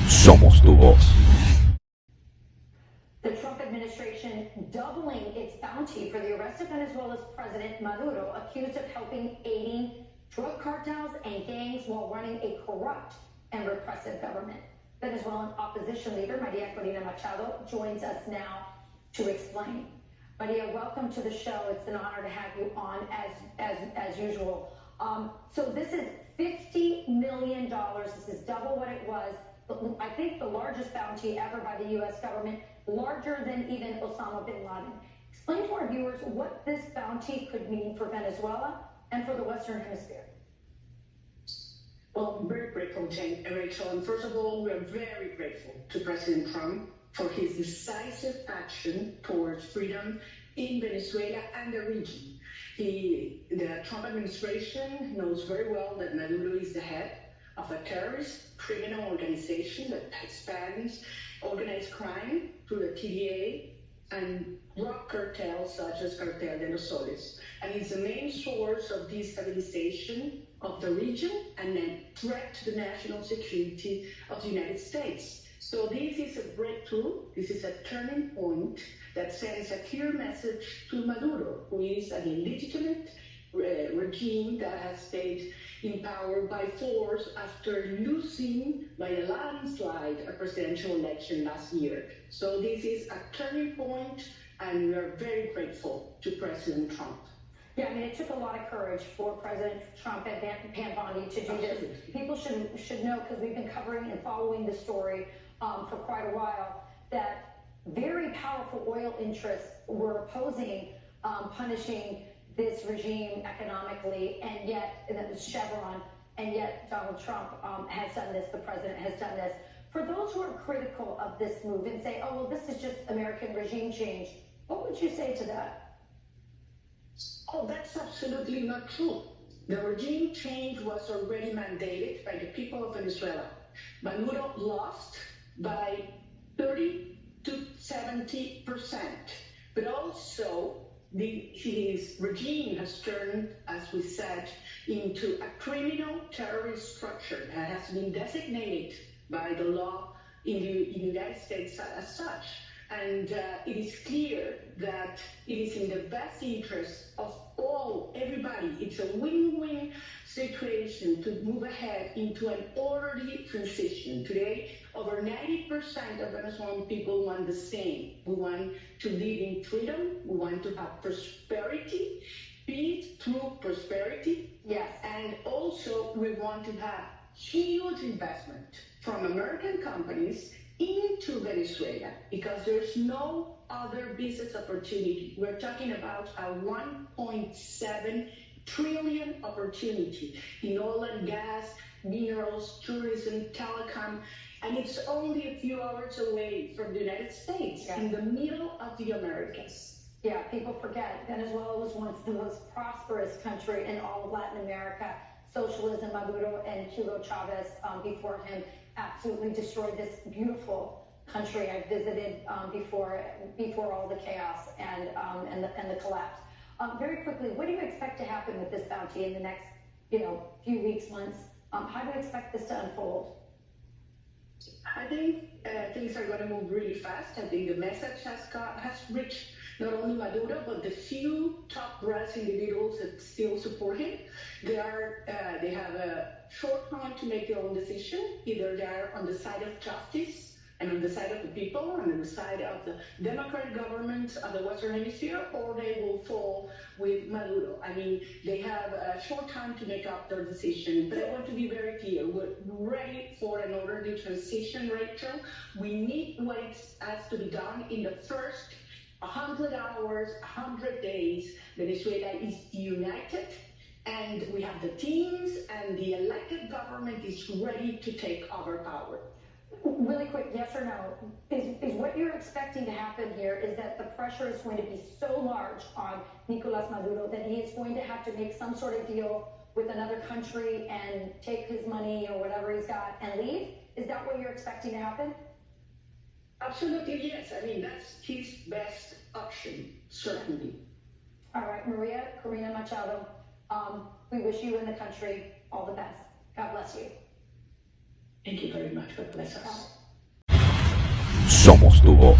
Somos tu voz. The Trump administration doubling its bounty for the arrest of Venezuela's President Maduro, accused of aiding drug cartels and gangs while running a corrupt and repressive government. Venezuelan opposition leader Maria Corina Machado joins us now to explain. Maria, welcome to the show. It's an honor to have you on as usual. So this is $50 million. This is double what it was. I think the largest bounty ever by the U.S. government, larger than even Osama bin Laden. Explain to our viewers what this bounty could mean for Venezuela and for the Western Hemisphere. Well, I'm very grateful, Rachel. And first of all, we are very grateful to President Trump for his decisive action towards freedom in Venezuela and the region. The Trump administration knows very well that Maduro is the head of a terrorist criminal organization that spans organized crime through the TDA and drug cartels such as Cartel de los Soles. And it's the main source of destabilization of the region and a threat to the national security of the United States. So this is a breakthrough. This is a turning point that sends a clear message to Maduro, who is an illegitimate regime that has stayed in power by force after losing by a landslide a presidential election last year. So this is a turning point, and we are very grateful to President Trump. Yeah, I mean, it took a lot of courage for President Trump and Pam Bondi to do this. People should know, because we've been covering and following the story for quite a while, that very powerful oil interests were opposing punishing this regime economically, and yet, and that was Chevron, and yet Donald Trump has done this, the president has done this. For those who are critical of this move and say, oh, well, this is just American regime change, what would you say to that? Oh, that's absolutely not true. The regime change was already mandated by the people of Venezuela. Maduro lost by 30 to 70%, but also his regime has turned, as we said, into a criminal terrorist structure that has been designated by the law in the United States as such. And it is clear that it is in the best interest of everybody. It's a win-win situation to move ahead into an orderly transition. Today, over 90% of Venezuelan people want the same. We want to live in freedom. We want to have prosperity, peace through prosperity. Yes. And also, we want to have huge investment from American companies into Venezuela, because there's no other business opportunity. We're talking about a 1.7 trillion opportunity in oil and gas, minerals, tourism, telecom, and it's only a few hours away from the United States, yes, in the middle of the Americas. Yeah, people forget Venezuela was once the most prosperous country in all of Latin America. Socialism, Maduro and Hugo Chavez before him absolutely destroyed this beautiful country I visited before all the chaos and the collapse. Very quickly, what do you expect to happen with this bounty in the next few weeks, months? How do you expect this to unfold? I think things are going to move really fast. I think the message has reached not only Maduro, but the few top brass individuals that still support him. They have a short time to make their own decision. Either they are on the side of justice and on the side of the people and on the side of the democratic government of the Western Hemisphere, or they will fall with Maduro. I mean, they have a short time to make up their decision. But I want to be very clear. We're ready for an orderly transition, Rachel. We need what has to be done in the first 100 hours, 100 days. Venezuela is united, and we have the teams, and the elected government is ready to take over power. Really quick, yes or no, is what you're expecting to happen here is that the pressure is going to be so large on Nicolas Maduro that he is going to have to make some sort of deal with another country and take his money or whatever he's got and leave? Is that what you're expecting to happen? Absolutely, yes. I mean, that's his best option, certainly. All right, Maria Corina Machado, we wish you and the country all the best. God bless you. Thank you very much. God bless us. somos tu voz.